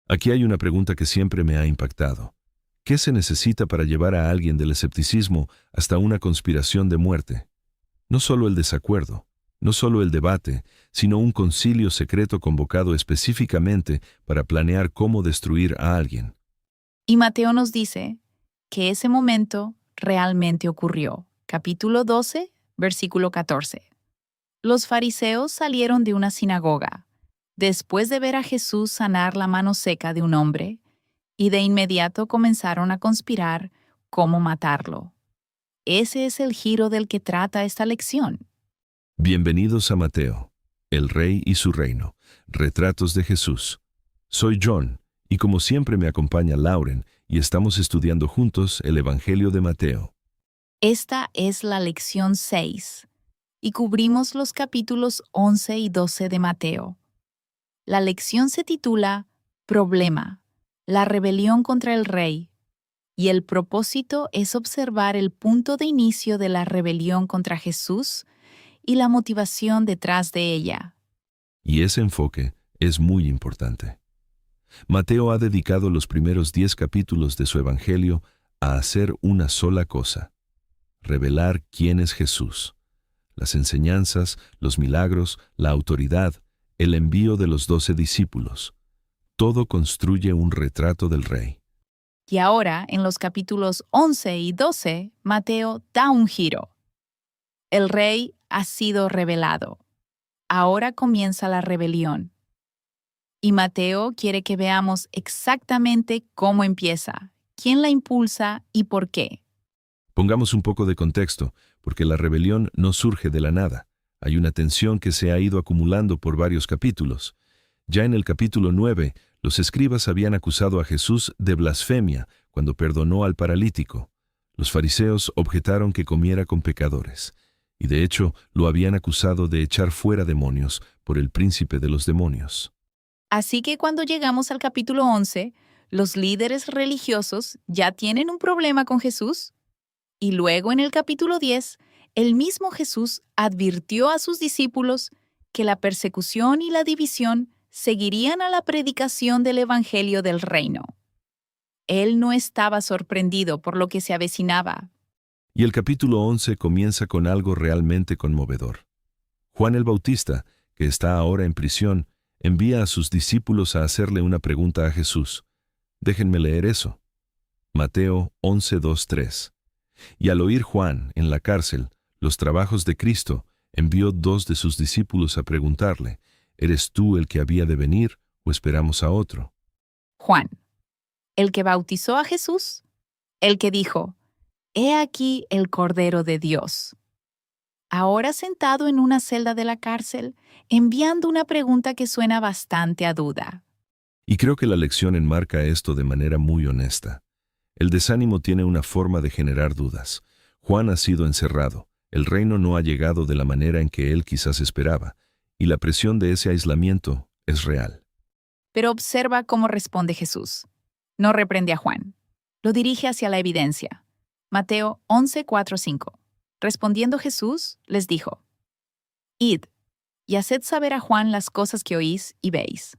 Aquí hay una pregunta que siempre me ha impactado. ¿Qué se necesita para llevar a alguien del escepticismo hasta una conspiración de muerte? No solo el desacuerdo, no solo el debate, sino un concilio secreto convocado específicamente para planear cómo destruir a alguien. Y Mateo nos dice que ese momento realmente ocurrió. Capítulo 12, versículo 14. Los fariseos salieron de una sinagoga, después de ver a Jesús sanar la mano seca de un hombre, y de inmediato comenzaron a conspirar cómo matarlo. Ese es el giro del que trata esta lección. Bienvenidos a Mateo, el Rey y su Reino, retratos de Jesús. Soy John, y como siempre me acompaña Lauren, y estamos estudiando juntos el Evangelio de Mateo. Esta es la lección 6, y cubrimos los capítulos 11 y 12 de Mateo. La lección se titula Problema, la rebelión contra el rey, y el propósito es observar el punto de inicio de la rebelión contra Jesús y la motivación detrás de ella. Y ese enfoque es muy importante. Mateo ha dedicado los primeros 10 capítulos de su Evangelio a hacer una sola cosa: revelar quién es Jesús. Las enseñanzas, los milagros, la autoridad, el envío de los 12 discípulos. Todo construye un retrato del Rey. Y ahora, en los capítulos 11 y 12, Mateo da un giro. El rey ha sido revelado. Ahora comienza la rebelión. Y Mateo quiere que veamos exactamente cómo empieza, quién la impulsa y por qué. Pongamos un poco de contexto, porque la rebelión no surge de la nada. Hay una tensión que se ha ido acumulando por varios capítulos. Ya en el capítulo 9, los escribas habían acusado a Jesús de blasfemia cuando perdonó al paralítico. Los fariseos objetaron que comiera con pecadores, y de hecho lo habían acusado de echar fuera demonios por el príncipe de los demonios. Así que cuando llegamos al capítulo 11, los líderes religiosos ya tienen un problema con Jesús. Y luego en el capítulo 10, el mismo Jesús advirtió a sus discípulos que la persecución y la división seguirían a la predicación del Evangelio del Reino. Él no estaba sorprendido por lo que se avecinaba. Y el capítulo 11 comienza con algo realmente conmovedor. Juan el Bautista, que está ahora en prisión, envía a sus discípulos a hacerle una pregunta a Jesús. Déjenme leer eso. Mateo 11:2-3. Y al oír Juan, en la cárcel, los trabajos de Cristo, envió 2 de sus discípulos a preguntarle: ¿Eres tú el que había de venir o esperamos a otro? Juan, el que bautizó a Jesús, el que dijo, «He aquí el Cordero de Dios». Ahora sentado en una celda de la cárcel, enviando una pregunta que suena bastante a duda. Y creo que la lección enmarca esto de manera muy honesta. El desánimo tiene una forma de generar dudas. Juan ha sido encerrado, el reino no ha llegado de la manera en que él quizás esperaba, y la presión de ese aislamiento es real. Pero observa cómo responde Jesús. No reprende a Juan. Lo dirige hacia la evidencia. Mateo 11:4-5. Respondiendo Jesús, les dijo, «Id, y haced saber a Juan las cosas que oís y veis.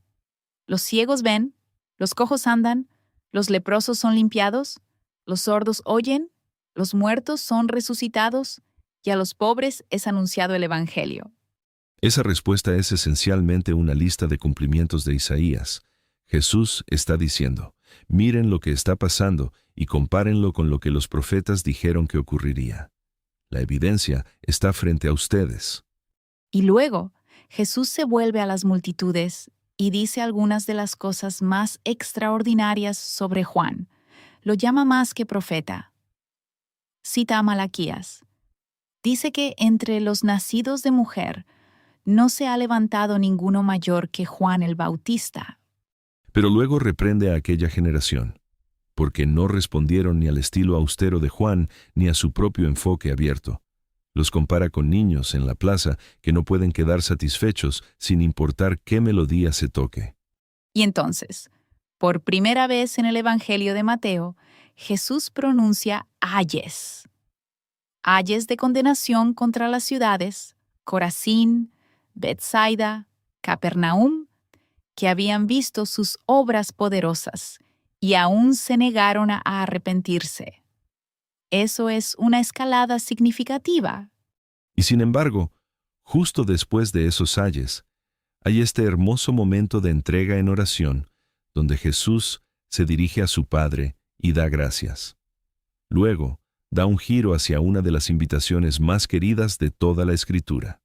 Los ciegos ven, los cojos andan, los leprosos son limpiados, los sordos oyen, los muertos son resucitados, y a los pobres es anunciado el Evangelio». Esa respuesta es esencialmente una lista de cumplimientos de Isaías. Jesús está diciendo: miren lo que está pasando y compárenlo con lo que los profetas dijeron que ocurriría. La evidencia está frente a ustedes. Y luego, Jesús se vuelve a las multitudes y dice algunas de las cosas más extraordinarias sobre Juan. Lo llama más que profeta. Cita a Malaquías. Dice que entre los nacidos de mujer no se ha levantado ninguno mayor que Juan el Bautista. Pero luego reprende a aquella generación, porque no respondieron ni al estilo austero de Juan ni a su propio enfoque abierto. Los compara con niños en la plaza que no pueden quedar satisfechos sin importar qué melodía se toque. Y entonces, por primera vez en el Evangelio de Mateo, Jesús pronuncia ayes. Ayes de condenación contra las ciudades, Corazín, Betsaida, Capernaum, que habían visto sus obras poderosas y aún se negaron a arrepentirse. Eso es una escalada significativa. Y sin embargo, justo después de esos ayes, hay este hermoso momento de entrega en oración, donde Jesús se dirige a su Padre y da gracias. Luego, da un giro hacia una de las invitaciones más queridas de toda la Escritura.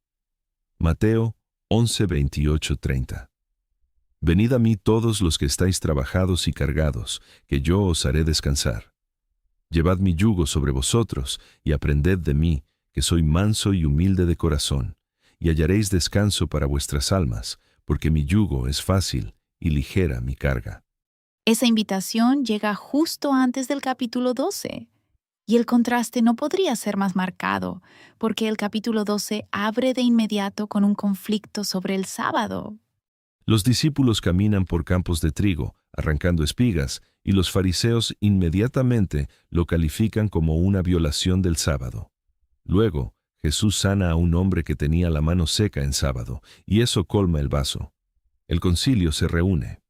Mateo 11, 28, 30. Venid a mí todos los que estáis trabajados y cargados, que yo os haré descansar. Llevad mi yugo sobre vosotros y aprended de mí, que soy manso y humilde de corazón, y hallaréis descanso para vuestras almas, porque mi yugo es fácil y ligera mi carga. Esa invitación llega justo antes del capítulo 12. Y el contraste no podría ser más marcado, porque el capítulo 12 abre de inmediato con un conflicto sobre el sábado. Los discípulos caminan por campos de trigo, arrancando espigas, y los fariseos inmediatamente lo califican como una violación del sábado. Luego, Jesús sana a un hombre que tenía la mano seca en sábado, y eso colma el vaso. El concilio se reúne.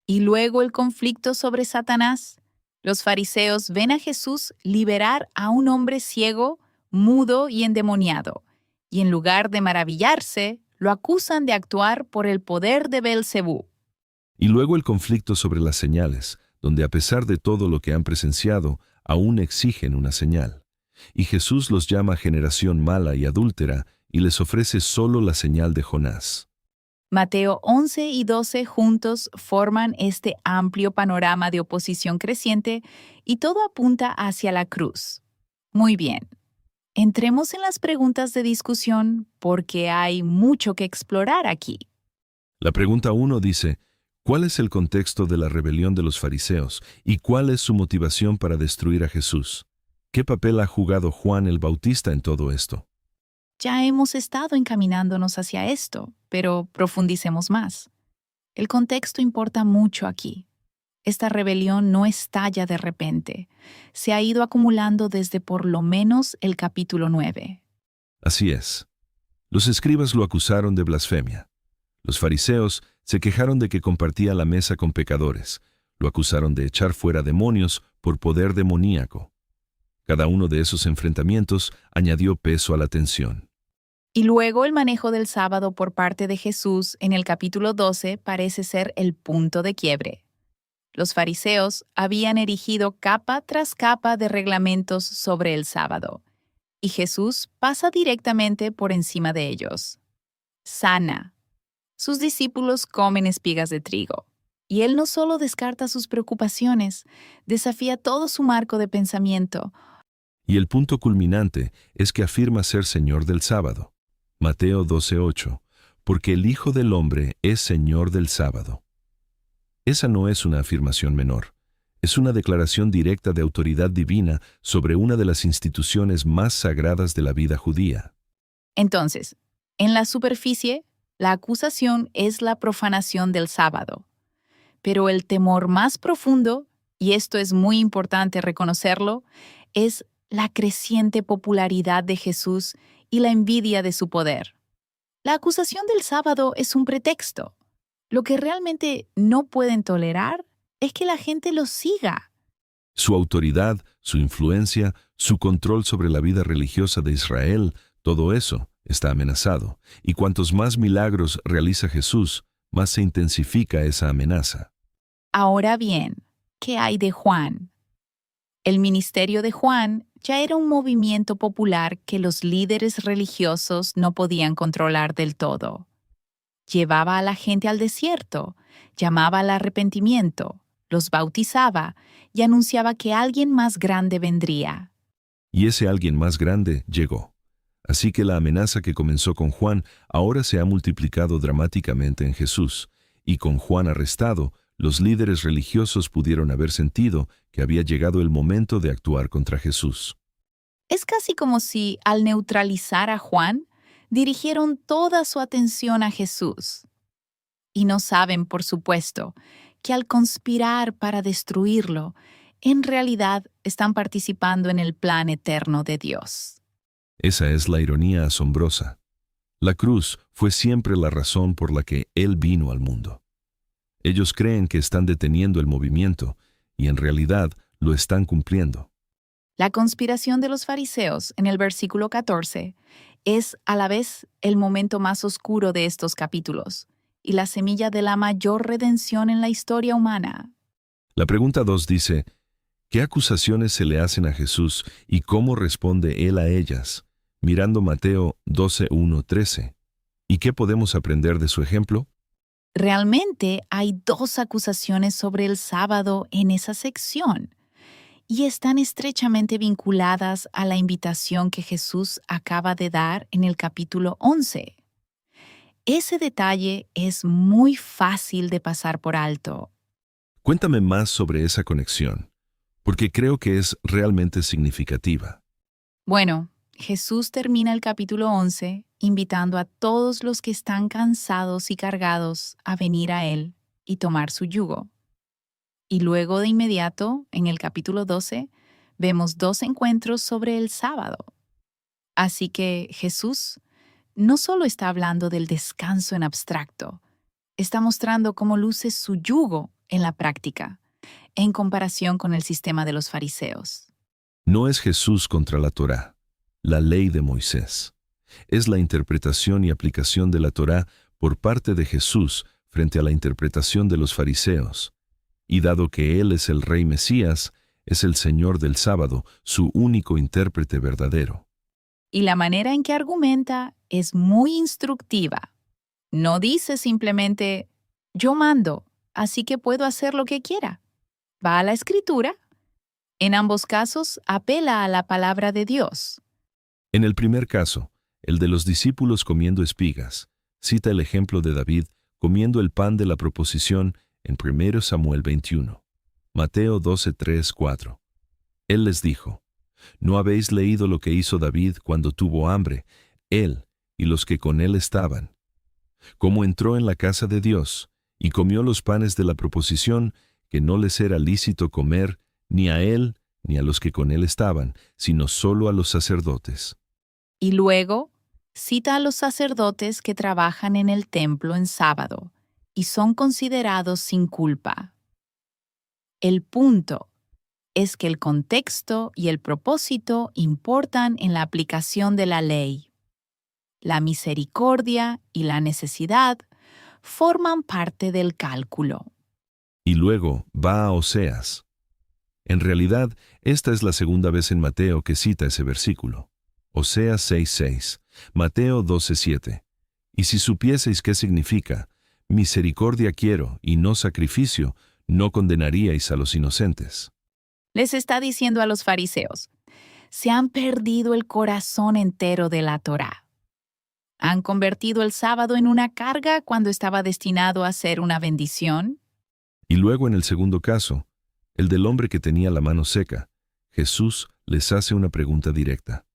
Y luego el conflicto sobre Satanás. Los fariseos ven a Jesús liberar a un hombre ciego, mudo y endemoniado, y en lugar de maravillarse, lo acusan de actuar por el poder de Beelzebú. Y luego el conflicto sobre las señales, donde a pesar de todo lo que han presenciado, aún exigen una señal. Y Jesús los llama generación mala y adúltera y les ofrece solo la señal de Jonás. Mateo 11 y 12 juntos forman este amplio panorama de oposición creciente y todo apunta hacia la cruz. Muy bien. Entremos en las preguntas de discusión porque hay mucho que explorar aquí. La pregunta 1 dice, ¿cuál es el contexto de la rebelión de los fariseos y cuál es su motivación para destruir a Jesús? ¿Qué papel ha jugado Juan el Bautista en todo esto? Ya hemos estado encaminándonos hacia esto, pero profundicemos más. El contexto importa mucho aquí. Esta rebelión no estalla de repente. Se ha ido acumulando desde por lo menos el capítulo 9. Así es. Los escribas lo acusaron de blasfemia. Los fariseos se quejaron de que compartía la mesa con pecadores. Lo acusaron de echar fuera demonios por poder demoníaco. Cada uno de esos enfrentamientos añadió peso a la tensión. Y luego el manejo del sábado por parte de Jesús en el capítulo 12 parece ser el punto de quiebre. Los fariseos habían erigido capa tras capa de reglamentos sobre el sábado, y Jesús pasa directamente por encima de ellos. Sana. Sus discípulos comen espigas de trigo, y él no solo descarta sus preocupaciones, desafía todo su marco de pensamiento. Y el punto culminante es que afirma ser Señor del sábado. Mateo 12:8, porque el Hijo del Hombre es Señor del sábado. Esa no es una afirmación menor, es una declaración directa de autoridad divina sobre una de las instituciones más sagradas de la vida judía. Entonces, en la superficie, la acusación es la profanación del sábado. Pero el temor más profundo, y esto es muy importante reconocerlo, es la creciente popularidad de Jesús y la envidia de su poder. La acusación del sábado es un pretexto. Lo que realmente no pueden tolerar es que la gente los siga. Su autoridad, su influencia, su control sobre la vida religiosa de Israel, todo eso está amenazado. Y cuantos más milagros realiza Jesús, más se intensifica esa amenaza. Ahora bien, ¿qué hay de Juan? El ministerio de Juan ya era un movimiento popular que los líderes religiosos no podían controlar del todo. Llevaba a la gente al desierto, llamaba al arrepentimiento, los bautizaba y anunciaba que alguien más grande vendría. Y ese alguien más grande llegó. Así que la amenaza que comenzó con Juan ahora se ha multiplicado dramáticamente en Jesús, y con Juan arrestado, los líderes religiosos pudieron haber sentido que había llegado el momento de actuar contra Jesús. Es casi como si, al neutralizar a Juan, dirigieron toda su atención a Jesús. Y no saben, por supuesto, que al conspirar para destruirlo, en realidad están participando en el plan eterno de Dios. Esa es la ironía asombrosa. La cruz fue siempre la razón por la que Él vino al mundo. Ellos creen que están deteniendo el movimiento y en realidad lo están cumpliendo. La conspiración de los fariseos en el versículo 14 es a la vez el momento más oscuro de estos capítulos y la semilla de la mayor redención en la historia humana. La pregunta 2 dice, ¿qué acusaciones se le hacen a Jesús y cómo responde él a ellas? Mirando Mateo 12:1-13. ¿Y qué podemos aprender de su ejemplo? Realmente hay dos acusaciones sobre el sábado en esa sección y están estrechamente vinculadas a la invitación que Jesús acaba de dar en el capítulo 11. Ese detalle es muy fácil de pasar por alto. Cuéntame más sobre esa conexión, porque creo que es realmente significativa. Bueno, Jesús termina el capítulo 11 invitando a todos los que están cansados y cargados a venir a Él y tomar su yugo. Y luego de inmediato, en el capítulo 12, vemos dos encuentros sobre el sábado. Así que Jesús no solo está hablando del descanso en abstracto, está mostrando cómo luce su yugo en la práctica, en comparación con el sistema de los fariseos. No es Jesús contra la Torá, la ley de Moisés. Es la interpretación y aplicación de la Torá por parte de Jesús frente a la interpretación de los fariseos. Y dado que Él es el Rey Mesías, es el Señor del sábado, su único intérprete verdadero. Y la manera en que argumenta es muy instructiva. No dice simplemente, yo mando, así que puedo hacer lo que quiera. Va a la Escritura. En ambos casos, apela a la palabra de Dios. En el primer caso, el de los discípulos comiendo espigas, cita el ejemplo de David comiendo el pan de la proposición en 1 Samuel 21. Mateo 12:3-4. Él les dijo, ¿no habéis leído lo que hizo David cuando tuvo hambre, él y los que con él estaban? Cómo entró en la casa de Dios y comió los panes de la proposición que no les era lícito comer ni a él ni a los que con él estaban, sino solo a los sacerdotes. Y luego, cita a los sacerdotes que trabajan en el templo en sábado y son considerados sin culpa. El punto es que el contexto y el propósito importan en la aplicación de la ley. La misericordia y la necesidad forman parte del cálculo. Y luego va a Oseas. En realidad, esta es la segunda vez en Mateo que cita ese versículo. Oseas 6:6, Mateo 12:7. Y si supieseis qué significa, misericordia quiero y no sacrificio, no condenaríais a los inocentes. Les está diciendo a los fariseos, se han perdido el corazón entero de la Torá. ¿Han convertido el sábado en una carga cuando estaba destinado a ser una bendición? Y luego en el segundo caso, el del hombre que tenía la mano seca, Jesús les hace una pregunta directa.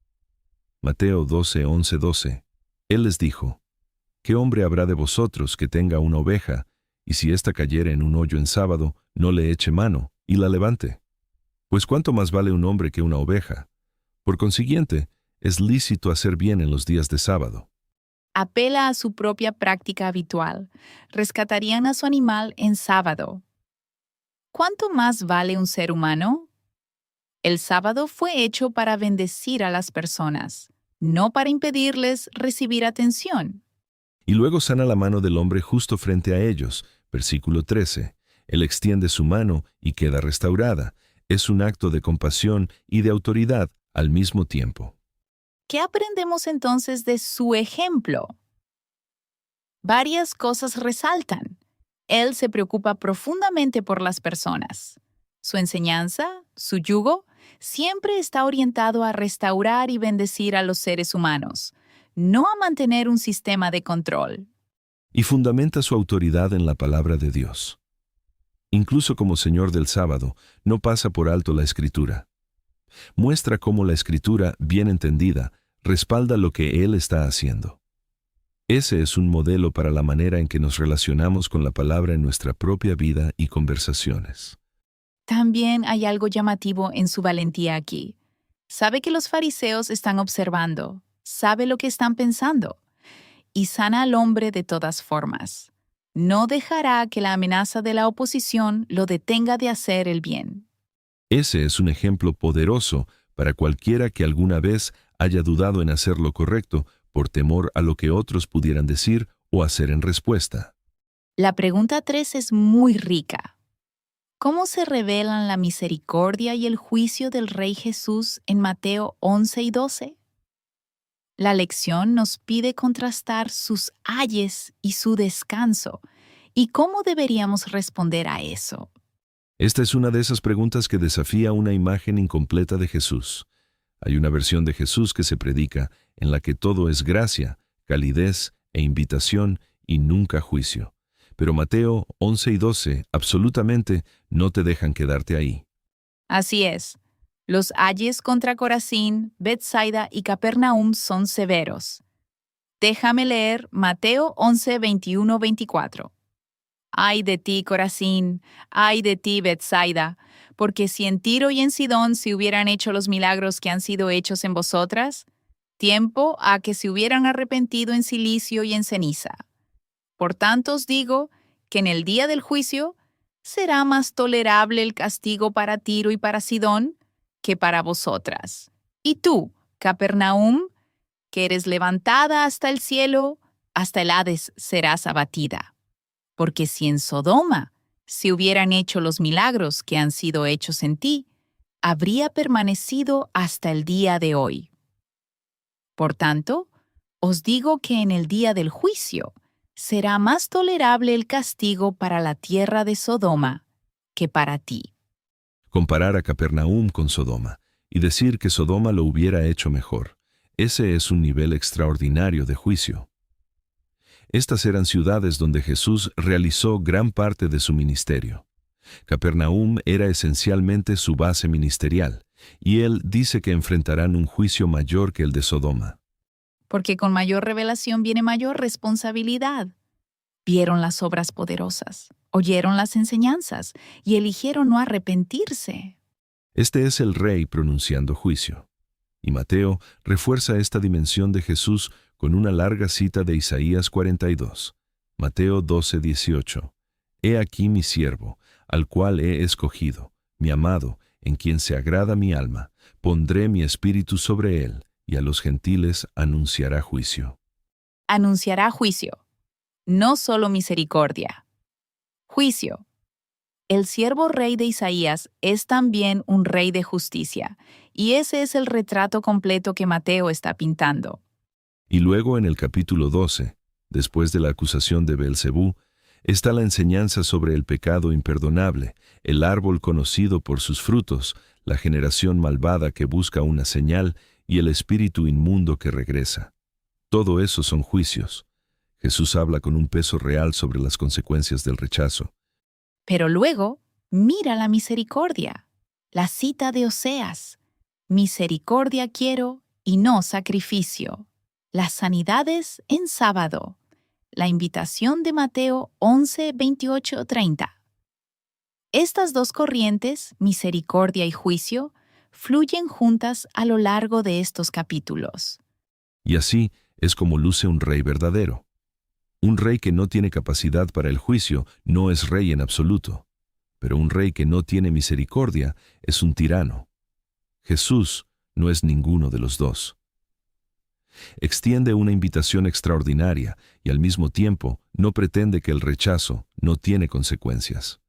Mateo 12:11-12. Él les dijo, ¿qué hombre habrá de vosotros que tenga una oveja, y si ésta cayere en un hoyo en sábado, no le eche mano y la levante? Pues cuánto más vale un hombre que una oveja. Por consiguiente, es lícito hacer bien en los días de sábado. Apela a su propia práctica habitual. Rescatarían a su animal en sábado. ¿Cuánto más vale un ser humano? El sábado fue hecho para bendecir a las personas, no para impedirles recibir atención. Y luego sana la mano del hombre justo frente a ellos. Versículo 13. Él extiende su mano y queda restaurada. Es un acto de compasión y de autoridad al mismo tiempo. ¿Qué aprendemos entonces de su ejemplo? Varias cosas resaltan. Él se preocupa profundamente por las personas. Su enseñanza, su yugo, siempre está orientado a restaurar y bendecir a los seres humanos, no a mantener un sistema de control. Y fundamenta su autoridad en la palabra de Dios. Incluso como Señor del sábado, no pasa por alto la Escritura. Muestra cómo la Escritura, bien entendida, respalda lo que Él está haciendo. Ese es un modelo para la manera en que nos relacionamos con la palabra en nuestra propia vida y conversaciones. También hay algo llamativo en su valentía aquí. Sabe que los fariseos están observando, sabe lo que están pensando, y sana al hombre de todas formas. No dejará que la amenaza de la oposición lo detenga de hacer el bien. Ese es un ejemplo poderoso para cualquiera que alguna vez haya dudado en hacer lo correcto por temor a lo que otros pudieran decir o hacer en respuesta. La pregunta 3 es muy rica. ¿Cómo se revelan la misericordia y el juicio del Rey Jesús en Mateo 11 y 12? La lección nos pide contrastar sus ayes y su descanso. ¿Y cómo deberíamos responder a eso? Esta es una de esas preguntas que desafía una imagen incompleta de Jesús. Hay una versión de Jesús que se predica en la que todo es gracia, calidez e invitación y nunca juicio. Pero Mateo 11 y 12 absolutamente no te dejan quedarte ahí. Así es. Los ayes contra Corazín, Betsaida y Capernaum son severos. Déjame leer Mateo 11, 21, 24. Ay de ti, Corazín, ay de ti, Betsaida, porque si en Tiro y en Sidón se hubieran hecho los milagros que han sido hechos en vosotras, tiempo a que se hubieran arrepentido en cilicio y en ceniza. Por tanto os digo que en el día del juicio será más tolerable el castigo para Tiro y para Sidón que para vosotras. Y tú, Capernaum, que eres levantada hasta el cielo, hasta el Hades serás abatida. Porque si en Sodoma se hubieran hecho los milagros que han sido hechos en ti, habría permanecido hasta el día de hoy. Por tanto, os digo que en el día del juicio será más tolerable el castigo para la tierra de Sodoma que para ti. Comparar a Capernaum con Sodoma y decir que Sodoma lo hubiera hecho mejor, ese es un nivel extraordinario de juicio. Estas eran ciudades donde Jesús realizó gran parte de su ministerio. Capernaum era esencialmente su base ministerial, y él dice que enfrentarán un juicio mayor que el de Sodoma. Porque con mayor revelación viene mayor responsabilidad. Vieron las obras poderosas, oyeron las enseñanzas y eligieron no arrepentirse. Este es el Rey pronunciando juicio. Y Mateo refuerza esta dimensión de Jesús con una larga cita de Isaías 42. Mateo 12:18. He aquí mi siervo, al cual he escogido, mi amado, en quien se agrada mi alma. Pondré mi espíritu sobre él, y a los gentiles anunciará juicio. Anunciará juicio, no solo misericordia. Juicio. El siervo rey de Isaías es también un rey de justicia, y ese es el retrato completo que Mateo está pintando. Y luego en el capítulo 12, después de la acusación de Beelzebú, está la enseñanza sobre el pecado imperdonable, el árbol conocido por sus frutos, la generación malvada que busca una señal y el espíritu inmundo que regresa. Todo eso son juicios. Jesús habla con un peso real sobre las consecuencias del rechazo. Pero luego, mira la misericordia. La cita de Oseas. Misericordia quiero y no sacrificio. Las sanidades en sábado. La invitación de Mateo 11, 28, 30. Estas dos corrientes, misericordia y juicio, fluyen juntas a lo largo de estos capítulos. Y así es como luce un rey verdadero. Un rey que no tiene capacidad para el juicio no es rey en absoluto, pero un rey que no tiene misericordia es un tirano. Jesús no es ninguno de los dos. Extiende una invitación extraordinaria y al mismo tiempo no pretende que el rechazo no tiene consecuencias.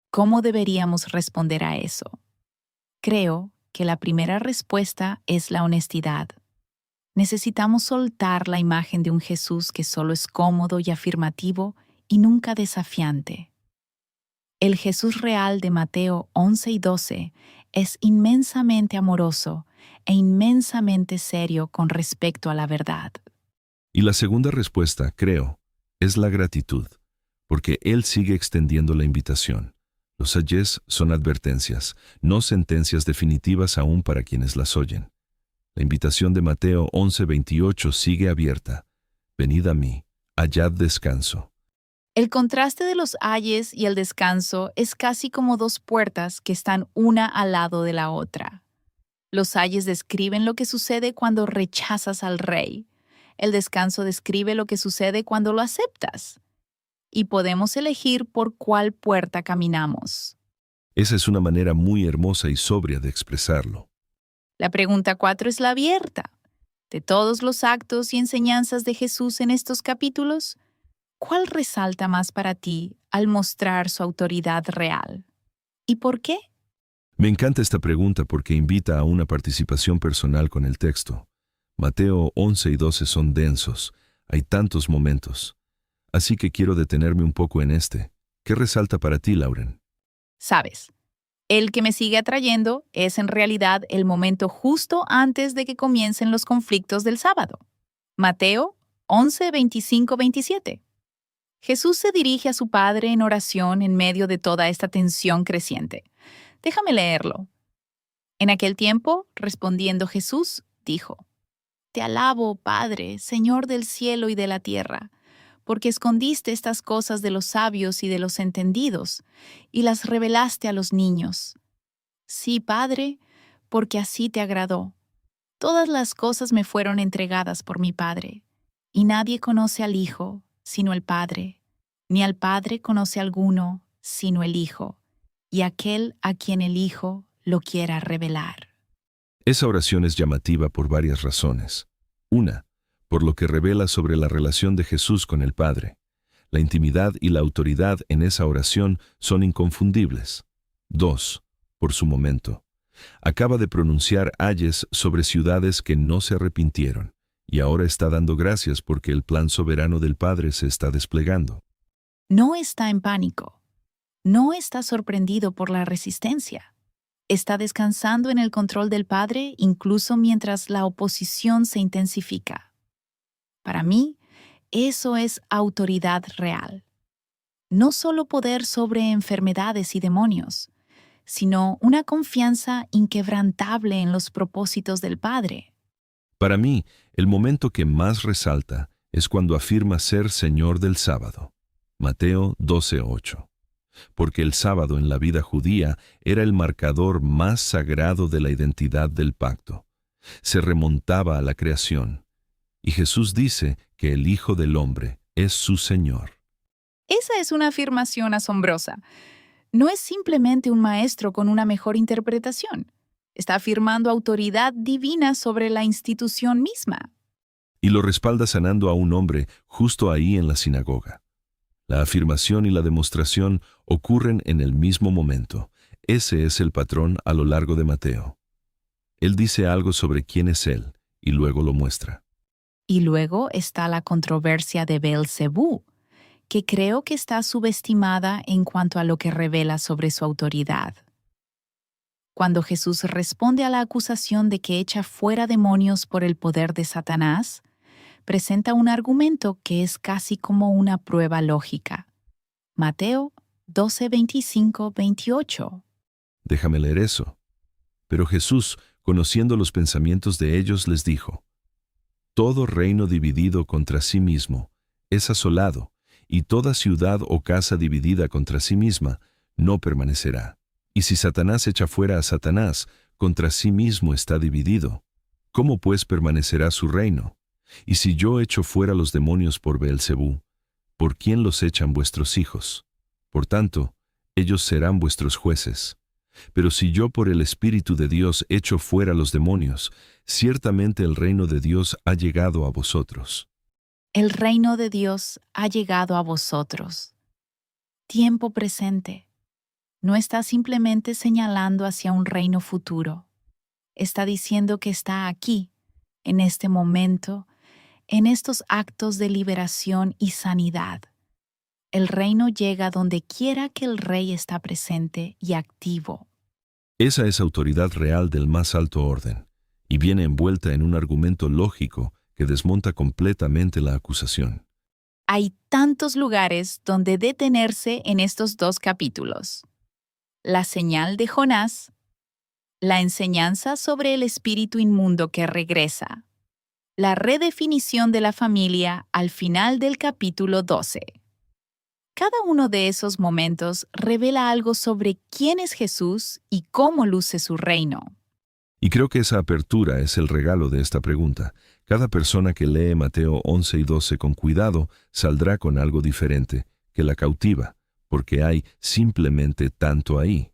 ¿Cómo deberíamos responder a eso? Creo que la primera respuesta es la honestidad. Necesitamos soltar la imagen de un Jesús que solo es cómodo y afirmativo y nunca desafiante. El Jesús real de Mateo 11 y 12 es inmensamente amoroso e inmensamente serio con respecto a la verdad. Y la segunda respuesta, creo, es la gratitud, porque Él sigue extendiendo la invitación. Los ayes son advertencias, no sentencias definitivas aún para quienes las oyen. La invitación de Mateo 11:28 sigue abierta. Venid a mí, hallad descanso. El contraste de los ayes y el descanso es casi como dos puertas que están una al lado de la otra. Los ayes describen lo que sucede cuando rechazas al rey. El descanso describe lo que sucede cuando lo aceptas. y podemos elegir por cuál puerta caminamos. Esa es una manera muy hermosa y sobria de expresarlo. La pregunta 4 es la abierta. De todos los actos y enseñanzas de Jesús en estos capítulos, ¿cuál resalta más para ti al mostrar su autoridad real? ¿Y por qué? Me encanta esta pregunta porque invita a una participación personal con el texto. Mateo 11 y 12 son densos, hay tantos momentos. Así que quiero detenerme un poco en este. ¿Qué resalta para ti, Lauren? Sabes, el que me sigue atrayendo es en realidad el momento justo antes de que comiencen los conflictos del sábado. Mateo 11, 25, 27. Jesús se dirige a su Padre en oración en medio de toda esta tensión creciente. Déjame leerlo. En aquel tiempo, respondiendo Jesús, dijo: Te alabo, Padre, Señor del cielo y de la tierra, porque escondiste estas cosas de los sabios y de los entendidos, y las revelaste a los niños. Sí, Padre, porque así te agradó. Todas las cosas me fueron entregadas por mi Padre, y nadie conoce al Hijo, sino el Padre, ni al Padre conoce alguno, sino el Hijo, y aquel a quien el Hijo lo quiera revelar. Esa oración es llamativa por varias razones. Una, por lo que revela sobre la relación de Jesús con el Padre. La intimidad y la autoridad en esa oración son inconfundibles. 2, por su momento. Acaba de pronunciar ayes sobre ciudades que no se arrepintieron, y ahora está dando gracias porque el plan soberano del Padre se está desplegando. No está en pánico. No está sorprendido por la resistencia. Está descansando en el control del Padre incluso mientras la oposición se intensifica. Para mí, eso es autoridad real. No solo poder sobre enfermedades y demonios, sino una confianza inquebrantable en los propósitos del Padre. Para mí, el momento que más resalta es cuando afirma ser Señor del sábado. Mateo 12:8. Porque el sábado en la vida judía era el marcador más sagrado de la identidad del pacto. Se remontaba a la creación. Y Jesús dice que el Hijo del Hombre es su Señor. Esa es una afirmación asombrosa. No es simplemente un maestro con una mejor interpretación. Está afirmando autoridad divina sobre la institución misma. Y lo respalda sanando a un hombre justo ahí en la sinagoga. La afirmación y la demostración ocurren en el mismo momento. Ese es el patrón a lo largo de Mateo. Él dice algo sobre quién es Él y luego lo muestra. Y luego está la controversia de Beelzebú, que creo que está subestimada en cuanto a lo que revela sobre su autoridad. Cuando Jesús responde a la acusación de que echa fuera demonios por el poder de Satanás, presenta un argumento que es casi como una prueba lógica. Mateo 12, 25, 28. Déjame leer eso. Pero Jesús, conociendo los pensamientos de ellos, les dijo: Todo reino dividido contra sí mismo es asolado, y toda ciudad o casa dividida contra sí misma no permanecerá. Y si Satanás echa fuera a Satanás, contra sí mismo está dividido. ¿Cómo pues permanecerá su reino? Y si yo echo fuera los demonios por Beelzebú, ¿por quién los echan vuestros hijos? Por tanto, ellos serán vuestros jueces. Pero si yo por el Espíritu de Dios echo fuera los demonios, ciertamente el reino de Dios ha llegado a vosotros. El reino de Dios ha llegado a vosotros. Tiempo presente. No está simplemente señalando hacia un reino futuro. Está diciendo que está aquí, en este momento, en estos actos de liberación y sanidad. El reino llega donde quiera que el rey está presente y activo. Esa es autoridad real del más alto orden, y viene envuelta en un argumento lógico que desmonta completamente la acusación. Hay tantos lugares donde detenerse en estos dos capítulos. La señal de Jonás, la enseñanza sobre el espíritu inmundo que regresa, la redefinición de la familia al final del capítulo 12. Cada uno de esos momentos revela algo sobre quién es Jesús y cómo luce su reino. Y creo que esa apertura es el regalo de esta pregunta. Cada persona que lee Mateo 11 y 12 con cuidado saldrá con algo diferente, que la cautiva, porque hay simplemente tanto ahí.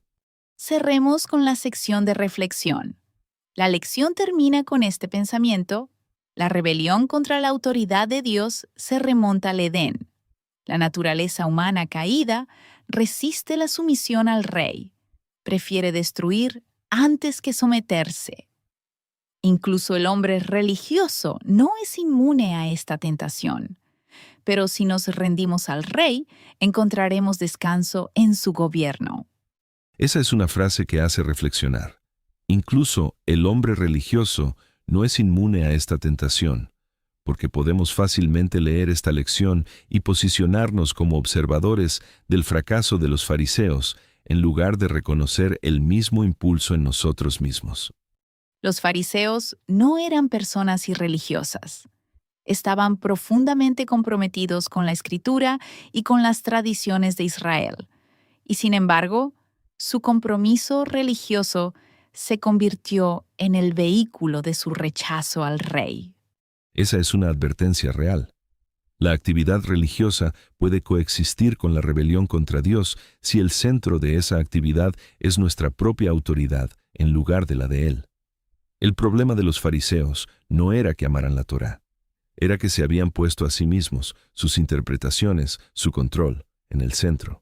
Cerremos con la sección de reflexión. La lección termina con este pensamiento: la rebelión contra la autoridad de Dios se remonta al Edén. La naturaleza humana caída resiste la sumisión al rey. Prefiere destruir antes que someterse. Incluso el hombre religioso no es inmune a esta tentación. Pero si nos rendimos al rey, encontraremos descanso en su gobierno. Esa es una frase que hace reflexionar. Incluso el hombre religioso no es inmune a esta tentación, porque podemos fácilmente leer esta lección y posicionarnos como observadores del fracaso de los fariseos, en lugar de reconocer el mismo impulso en nosotros mismos. Los fariseos no eran personas irreligiosas. Estaban profundamente comprometidos con la Escritura y con las tradiciones de Israel. Y sin embargo, su compromiso religioso se convirtió en el vehículo de su rechazo al rey. Esa es una advertencia real. La actividad religiosa puede coexistir con la rebelión contra Dios si el centro de esa actividad es nuestra propia autoridad en lugar de la de Él. El problema de los fariseos no era que amaran la Torá, era que se habían puesto a sí mismos, sus interpretaciones, su control, en el centro.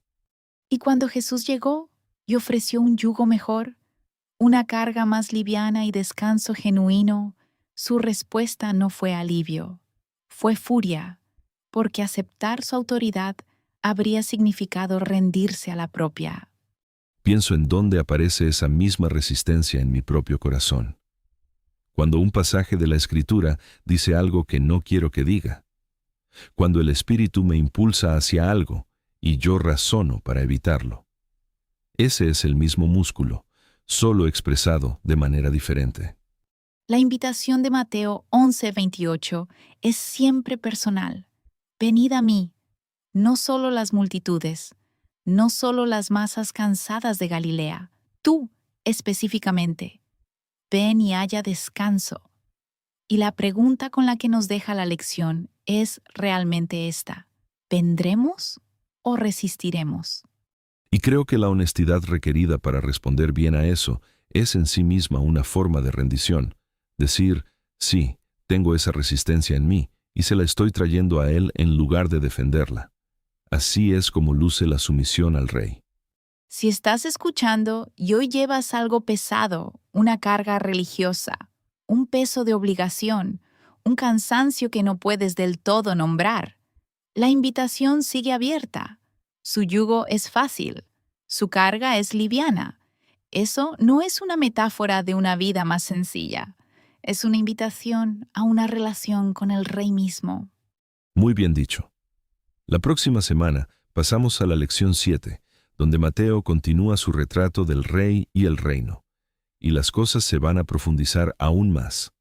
Y cuando Jesús llegó y ofreció un yugo mejor, una carga más liviana y descanso genuino, su respuesta no fue alivio, fue furia, porque aceptar su autoridad habría significado rendirse a la propia. Pienso en dónde aparece esa misma resistencia en mi propio corazón. Cuando un pasaje de la Escritura dice algo que no quiero que diga. Cuando el Espíritu me impulsa hacia algo y yo razono para evitarlo. Ese es el mismo músculo, solo expresado de manera diferente. La invitación de Mateo 11:28 es siempre personal. Venid a mí, no solo las multitudes, no solo las masas cansadas de Galilea, tú específicamente. Ven y haya descanso. Y la pregunta con la que nos deja la lección es realmente esta: ¿vendremos o resistiremos? Y creo que la honestidad requerida para responder bien a eso es en sí misma una forma de rendición. Decir, sí, tengo esa resistencia en mí y se la estoy trayendo a Él en lugar de defenderla. Así es como luce la sumisión al Rey. Si estás escuchando y hoy llevas algo pesado, una carga religiosa, un peso de obligación, un cansancio que no puedes del todo nombrar, la invitación sigue abierta. Su yugo es fácil, su carga es liviana. Eso no es una metáfora de una vida más sencilla. Es una invitación a una relación con el Rey mismo. Muy bien dicho. La próxima semana pasamos a la lección 7, donde Mateo continúa su retrato del Rey y el reino, y las cosas se van a profundizar aún más.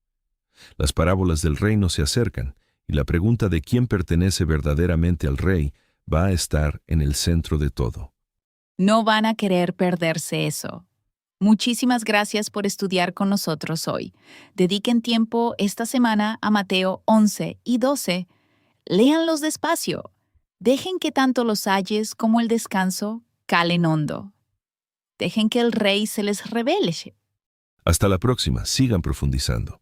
Las parábolas del reino se acercan, y la pregunta de quién pertenece verdaderamente al Rey va a estar en el centro de todo. No van a querer perderse eso. Muchísimas gracias por estudiar con nosotros hoy. Dediquen tiempo esta semana a Mateo 11 y 12. Léanlos despacio. Dejen que tanto los ayes como el descanso calen hondo. Dejen que el Rey se les revele. Hasta la próxima, sigan profundizando.